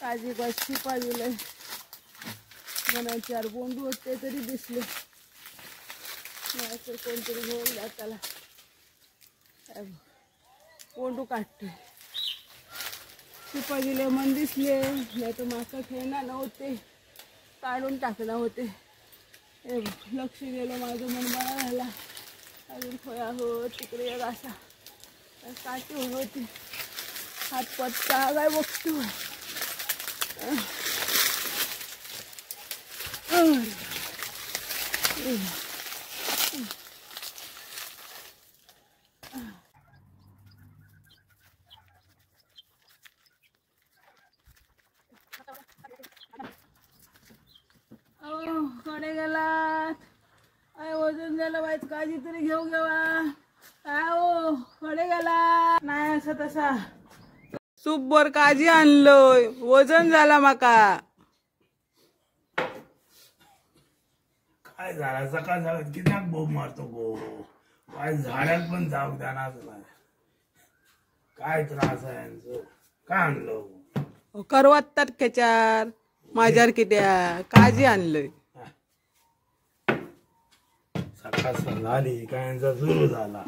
काजी बस शिपा दिले म्हणून 4 बोंडू होते तरी दिसले नाही तर कोणतरी घेऊन जा त्याला बोंडू काढते शिपा दिले मन दिसले नाही तर माका खेळणार नव्हते काढून टाकणार होते लक्ष गेलं माझं मन बरा झाला अजून खोया हो तिकडे एक असा काठी होती हात पत्ता काय बघतो कडे गेलात आय वजन झालं बाईच काळजी तरी घेऊ घेवा काय हो कडे गेला नाही असं तसा सूपभर काजी आणलोय वजन झाला माका काय झाला सकाळ सकाळ कित्याक बोंब मारतो गो काय झाडाक पण जाऊ द्यानाच नाही काय त्रास आहे यांचं काय आणलं करवतात खेचार माझ्यावर कित्या काजी आणलंय सकाळ सकाळ झाली काय यांचा सुरू झाला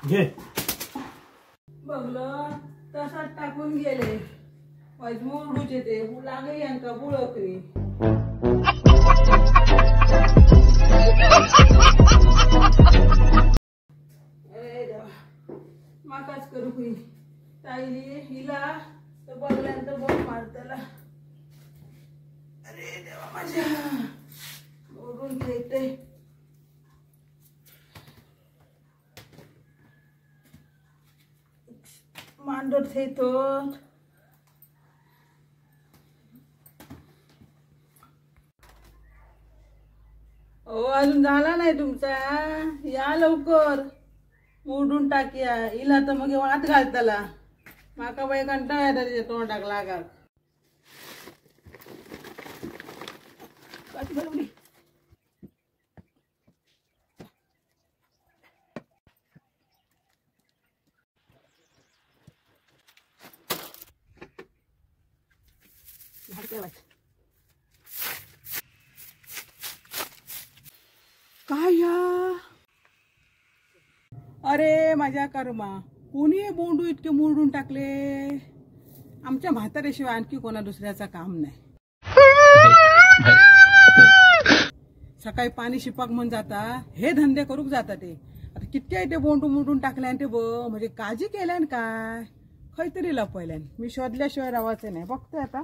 घे बघलं तसाच टाकून गेले मुरडूचे ते लागे यांका बुळकरी अरे देवा माकाच करू कुई ताईली हिला तर बघल्यानंतर बघ मारताला अरे देवा माझ्या ओढून घेते मांडर थेतो ओ अजून झाला नाही तुमचा या लवकर मोडून टाकिया हिला तर मग वाट घालताला माका बाई कंटाळा येता त्याच्या तोंडाक लागा काय या अरे माझ्या कर्मा कोणी बोंडू इतके मोडून टाकले आमच्या म्हाताऱ्याशिवाय आणखी कोणा दुसऱ्याचा काम नाही सकाळी पाणी शिपाक म्हणून जाता हे धंदे करूक जाता ते आता कितके ते बोंडू मोडून टाकल्यान ते म्हणजे काळजी केल्यान काय खैतरी लपवल्यान मी शोधल्याशिवाय रावायचं नाही बघते आता